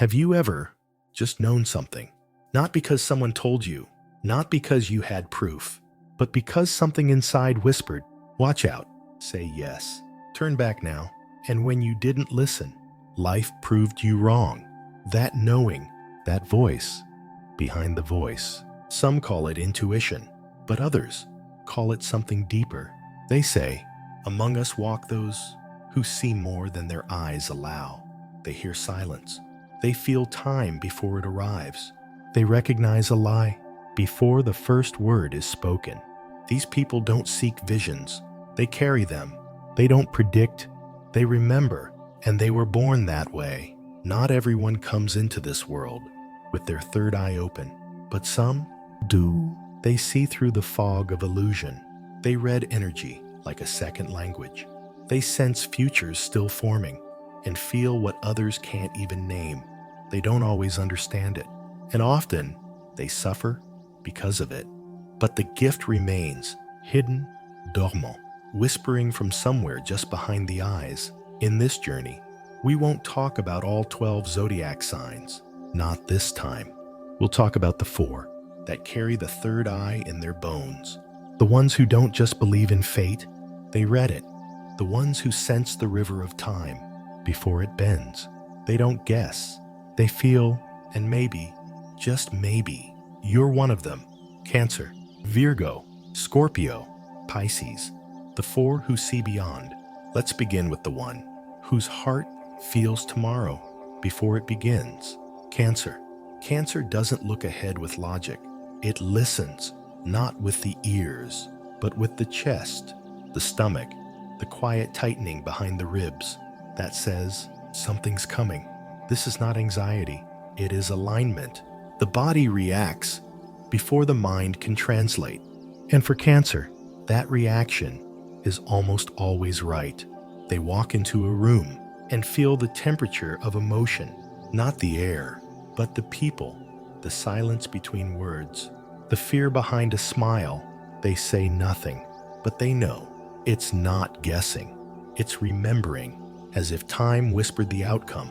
Have you ever just known something? Not because someone told you, not because you had proof, but because something inside whispered, "Watch out." Say yes. Turn back now. And when you didn't listen, life proved you wrong. That knowing, that voice behind the voice. Some call it intuition, but others call it something deeper. They say, among us walk those who see more than their eyes allow. They hear silence. They feel time before it arrives. They recognize a lie before the first word is spoken. These people don't seek visions. They carry them. They don't predict. They remember, and they were born that way. Not everyone comes into this world with their third eye open, but some do. They see through the fog of illusion. They read energy like a second language. They sense futures still forming and feel what others can't even name. They don't always understand it, and often they suffer because of it. But the gift remains, hidden, dormant, whispering from somewhere just behind the eyes. In this journey, we won't talk about all 12 zodiac signs. Not this time. We'll talk about the 4 that carry the third eye in their bones. The ones who don't just believe in fate, they read it. The ones who sense the river of time before it bends. They don't guess. They feel, and maybe, just maybe, you're one of them. Cancer, Virgo, Scorpio, Pisces. The 4 who see beyond. Let's begin with the one whose heart feels tomorrow before it begins. Cancer. Cancer doesn't look ahead with logic. It listens, not with the ears, but with the chest, the stomach, the quiet tightening behind the ribs that says, something's coming. This is not anxiety. It is alignment. The body reacts before the mind can translate. And for Cancer, that reaction is almost always right. They walk into a room and feel the temperature of emotion, not the air, but the people, the silence between words, the fear behind a smile. They say nothing, but they know. It's not guessing. It's remembering, as if time whispered the outcome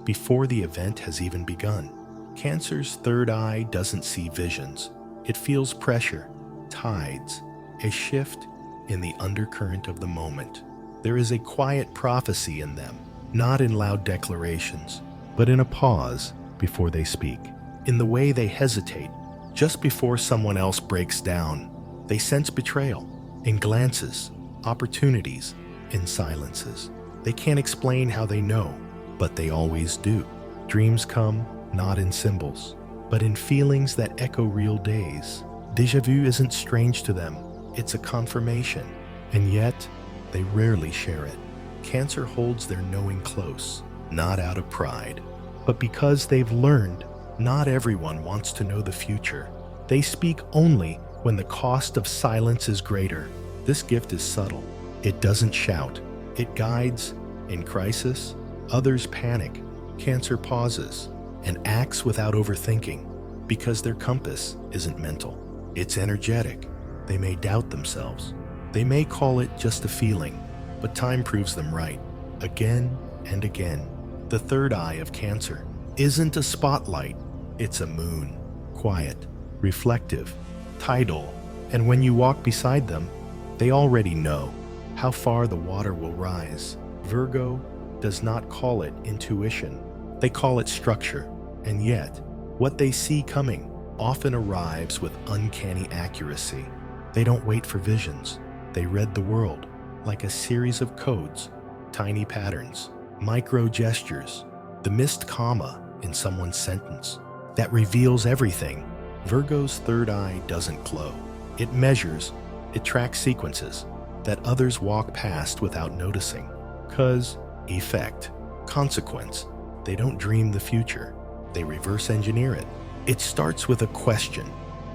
before the event has even begun. Cancer's third eye doesn't see visions. It feels pressure, tides, a shift in the undercurrent of the moment. There is a quiet prophecy in them, not in loud declarations, but in a pause before they speak, in the way they hesitate just before someone else breaks down. They sense betrayal in glances, opportunities, in silences. They can't explain how they know, but they always do. Dreams come not in symbols, but in feelings that echo real days. Déjà vu isn't strange to them. It's a confirmation, and yet they rarely share it. Cancer holds their knowing close, not out of pride, but because they've learned not everyone wants to know the future. They speak only when the cost of silence is greater. This gift is subtle. It doesn't shout. It guides. In crisis, others panic. Cancer pauses and acts without overthinking because their compass isn't mental. It's energetic. They may doubt themselves. They may call it just a feeling, but time proves them right, again and again. The third eye of Cancer isn't a spotlight. It's a moon, quiet, reflective, tidal, and when you walk beside them, they already know how far the water will rise. Virgo does not call it intuition. They call it structure, and yet, what they see coming often arrives with uncanny accuracy. They don't wait for visions. They read the world like a series of codes, tiny patterns, micro gestures, the missed comma in someone's sentence that reveals everything. Virgo's third eye doesn't glow. It measures, it tracks sequences that others walk past without noticing. Cause, effect, consequence. They don't dream the future. They reverse engineer it. It starts with a question.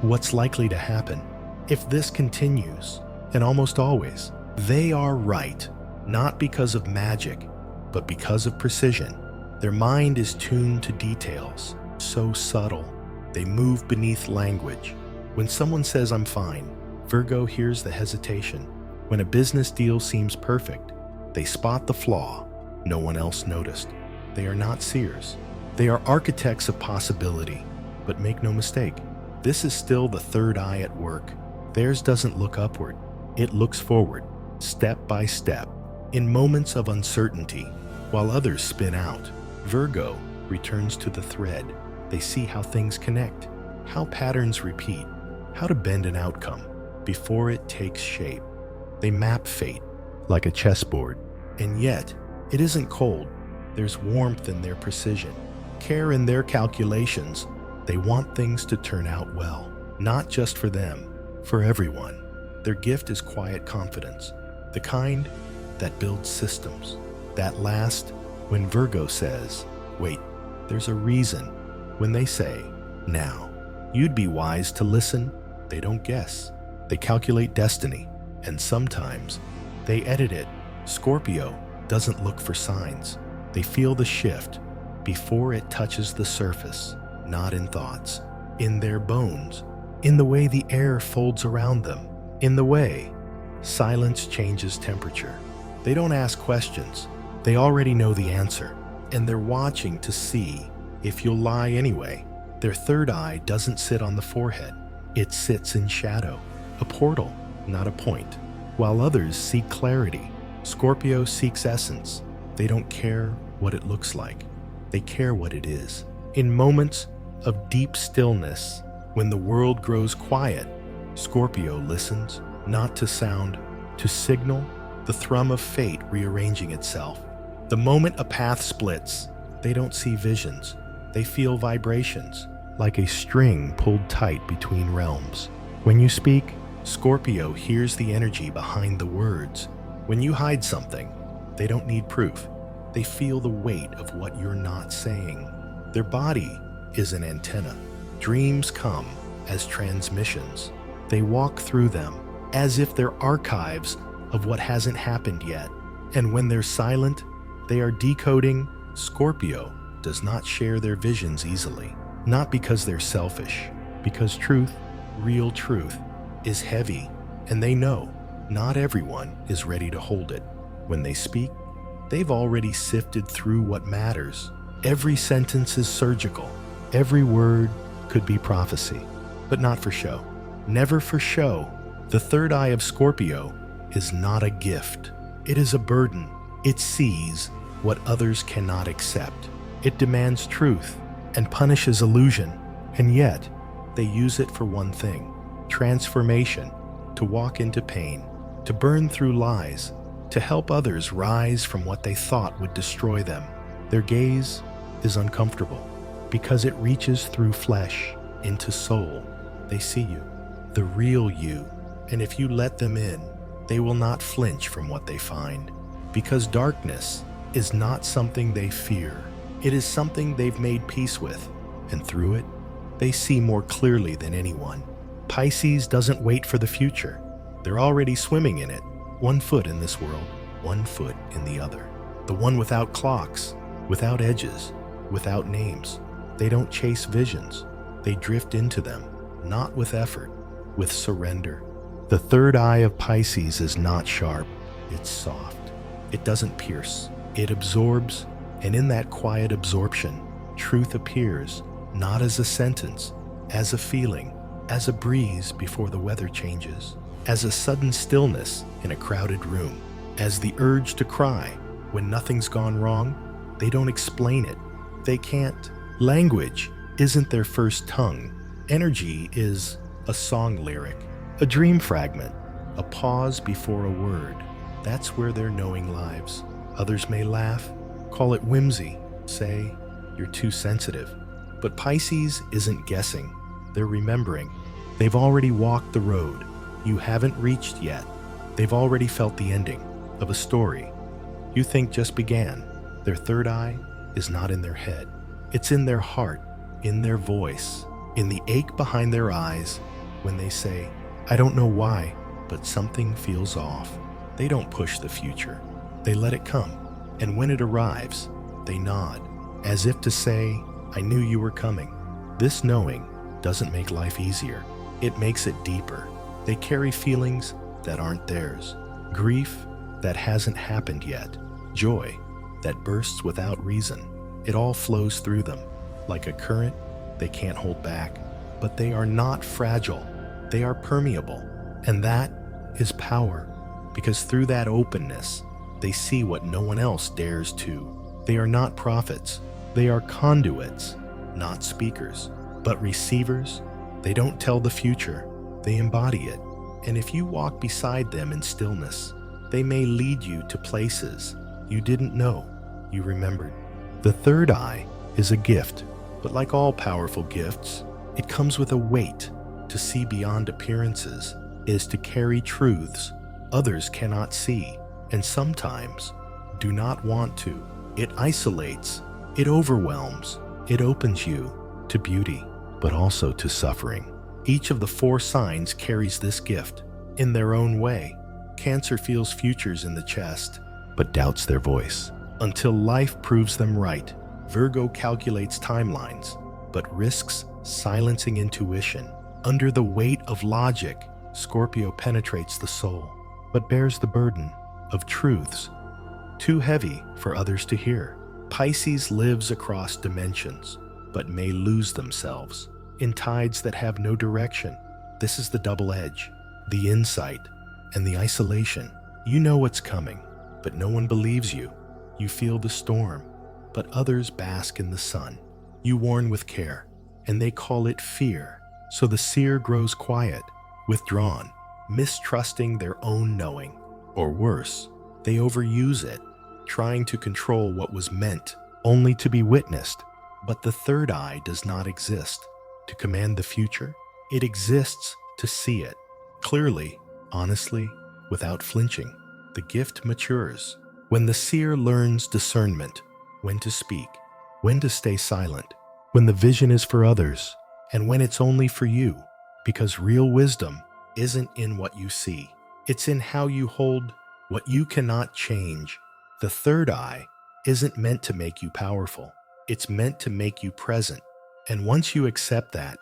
What's likely to happen if this continues? And almost always, they are right, not because of magic, but because of precision. Their mind is tuned to details, so subtle, they move beneath language. When someone says, "I'm fine," Virgo hears the hesitation. When a business deal seems perfect, they spot the flaw no one else noticed. They are not seers. They are architects of possibility. But make no mistake, this is still the third eye at work. Theirs doesn't look upward. It looks forward, step by step, in moments of uncertainty, while others spin out. Virgo returns to the thread. They see how things connect, how patterns repeat, how to bend an outcome before it takes shape. They map fate like a chessboard, and yet it isn't cold. There's warmth in their precision, care in their calculations. They want things to turn out well, not just for them, for everyone. Their gift is quiet confidence, the kind that builds systems, that last when Virgo says, wait, there's a reason. When they say, now, you'd be wise to listen. They don't guess. They calculate destiny, and sometimes they edit it. Scorpio doesn't look for signs. They feel the shift before it touches the surface, not in thoughts, in their bones, in the way the air folds around them, in the way silence changes temperature. They don't ask questions. They already know the answer, and they're watching to see if you'll lie anyway. Their third eye doesn't sit on the forehead. It sits in shadow, a portal, not a point. While others seek clarity, Scorpio seeks essence. They don't care what it looks like. They care what it is. In moments of deep stillness, when the world grows quiet, Scorpio listens, not to sound, to signal, the thrum of fate rearranging itself. The moment a path splits, they don't see visions. They feel vibrations, like a string pulled tight between realms. When you speak, Scorpio hears the energy behind the words. When you hide something, they don't need proof. They feel the weight of what you're not saying. Their body is an antenna. Dreams come as transmissions. They walk through them as if they're archives of what hasn't happened yet. And when they're silent, they are decoding. Scorpio does not share their visions easily, not because they're selfish, because truth, real truth, is heavy, and they know not everyone is ready to hold it. When they speak, they've already sifted through what matters. Every sentence is surgical. Every word could be prophecy, but not for show. Never for show. The third eye of Scorpio is not a gift. It is a burden. It sees what others cannot accept. It demands truth and punishes illusion, and yet they use it for one thing: transformation, to walk into pain, to burn through lies, to help others rise from what they thought would destroy them. Their gaze is uncomfortable because it reaches through flesh into soul. They see you, the real you, and if you let them in, they will not flinch from what they find, because darkness is not something they fear. It is something they've made peace with, and through it, they see more clearly than anyone. Pisces doesn't wait for the future. They're already swimming in it, 1 foot in this world, 1 foot in the other. The one without clocks, without edges, without names. They don't chase visions. They drift into them, not with effort, with surrender. The third eye of Pisces is not sharp. It's soft. It doesn't pierce. It absorbs, and in that quiet absorption, truth appears, not as a sentence, as a feeling, as a breeze before the weather changes, as a sudden stillness in a crowded room, as the urge to cry when nothing's gone wrong. They don't explain it. They can't. Language isn't their first tongue. Energy is a song lyric, a dream fragment, a pause before a word. That's where their knowing lives. Others may laugh, call it whimsy, say, you're too sensitive. But Pisces isn't guessing. They're remembering. They've already walked the road you haven't reached yet. They've already felt the ending of a story you think just began. Their third eye is not in their head. It's in their heart, in their voice, in the ache behind their eyes when they say, I don't know why, but something feels off. They don't push the future. They let it come. And when it arrives, they nod, as if to say, I knew you were coming. This knowing doesn't make life easier. It makes it deeper. They carry feelings that aren't theirs. Grief that hasn't happened yet. Joy that bursts without reason. It all flows through them. Like a current, they can't hold back. But they are not fragile. They are permeable. And that is power. Because through that openness, they see what no one else dares to. They are not prophets. They are conduits, not speakers, but receivers. They don't tell the future. They embody it. And if you walk beside them in stillness, they may lead you to places you didn't know you remembered. The third eye is a gift, but like all powerful gifts, it comes with a weight. To see beyond appearances is to carry truths others cannot see, and sometimes do not want to. It isolates, it overwhelms, it opens you to beauty, but also to suffering. Each of the 4 signs carries this gift in their own way. Cancer feels futures in the chest, but doubts their voice until life proves them right. Virgo calculates timelines, but risks silencing intuition. Under the weight of logic, Scorpio penetrates the soul, but bears the burden of truths too heavy for others to hear. Pisces lives across dimensions, but may lose themselves in tides that have no direction. This is the double edge, the insight and the isolation. You know what's coming, but no one believes you. You feel the storm, but others bask in the sun. You warn with care, and they call it fear. So the seer grows quiet, withdrawn, mistrusting their own knowing. Or worse, they overuse it, trying to control what was meant only to be witnessed. But the third eye does not exist to command the future. It exists to see it clearly, honestly, without flinching. The gift matures when the seer learns discernment, when to speak, when to stay silent, when the vision is for others, and when it's only for you. Because real wisdom isn't in what you see. It's in how you hold what you cannot change. The third eye isn't meant to make you powerful. It's meant to make you present. And once you accept that,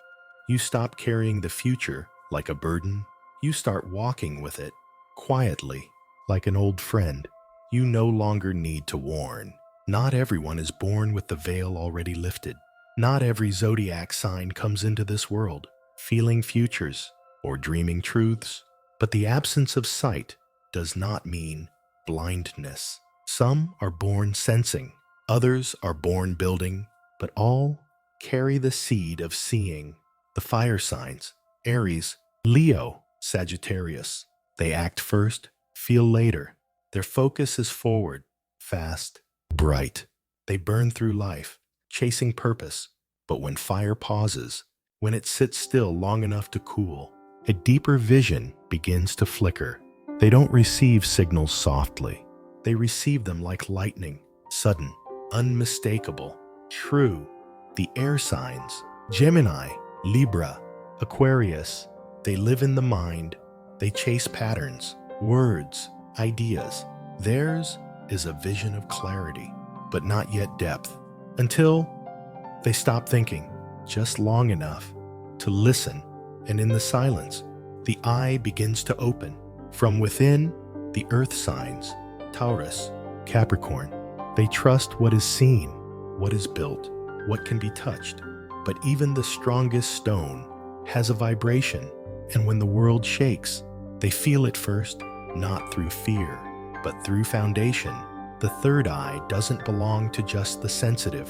you stop carrying the future like a burden. You start walking with it quietly, like an old friend. You no longer need to warn. Not everyone is born with the veil already lifted. Not every zodiac sign comes into this world feeling futures or dreaming truths. But the absence of sight does not mean blindness. Some are born sensing, others are born building, but all carry the seed of seeing. The fire signs, Aries, Leo, Sagittarius. They act first, feel later. Their focus is forward, fast, bright. They burn through life, chasing purpose. But when fire pauses, when it sits still long enough to cool, a deeper vision begins to flicker. They don't receive signals softly. They receive them like lightning, sudden, unmistakable, true. The air signs, Gemini, Libra, Aquarius, they live in the mind. They chase patterns, words, ideas. Theirs is a vision of clarity, but not yet depth, until they stop thinking just long enough to listen. And in the silence, the eye begins to open. From within, the earth signs, Taurus, Capricorn. They trust what is seen, what is built, what can be touched. But even the strongest stone has a vibration, and when the world shakes, they feel it first, not through fear, but through foundation. The third eye doesn't belong to just the sensitive.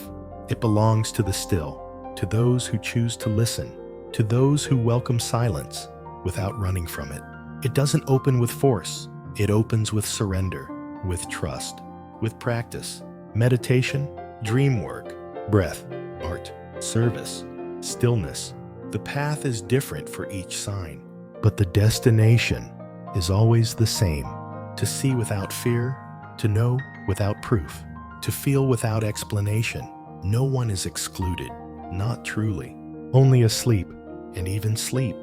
It belongs to the still, to those who choose to listen, to those who welcome silence without running from it. It doesn't open with force. It opens with surrender, with trust, with practice, meditation, dream work, breath, art, service, stillness. The path is different for each sign, but the destination is always the same. To see without fear, to know without proof, to feel without explanation. No one is excluded, not truly, only asleep. And even sleep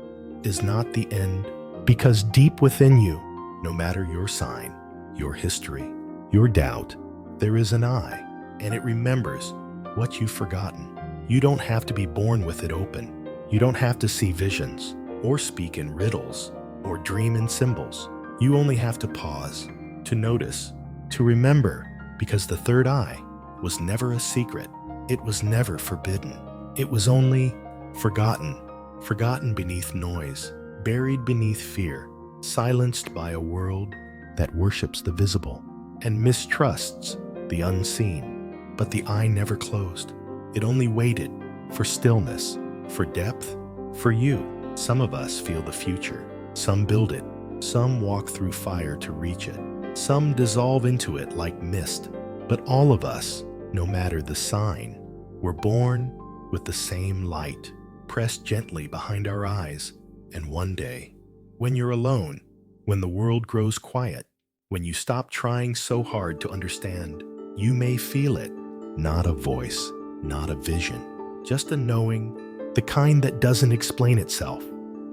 is not the end, because deep within you, no matter your sign, your history, your doubt, there is an eye, and it remembers what you've forgotten. You don't have to be born with it open. You don't have to see visions, or speak in riddles, or dream in symbols. You only have to pause, to notice, to remember, because the third eye was never a secret. It was never forbidden. It was only forgotten. Forgotten beneath noise, buried beneath fear, silenced by a world that worships the visible and mistrusts the unseen. But the eye never closed. It only waited for stillness, for depth, for you. Some of us feel the future. Some build it. Some walk through fire to reach it. Some dissolve into it like mist. But all of us, no matter the sign, were born with the same light, pressed gently behind our eyes. And one day, when you're alone, when the world grows quiet, when you stop trying so hard to understand, you may feel it. Not a voice, not a vision, just a knowing, the kind that doesn't explain itself,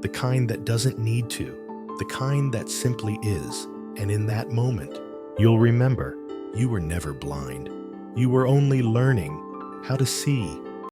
the kind that doesn't need to, the kind that simply is. And in that moment, you'll remember you were never blind. You were only learning how to see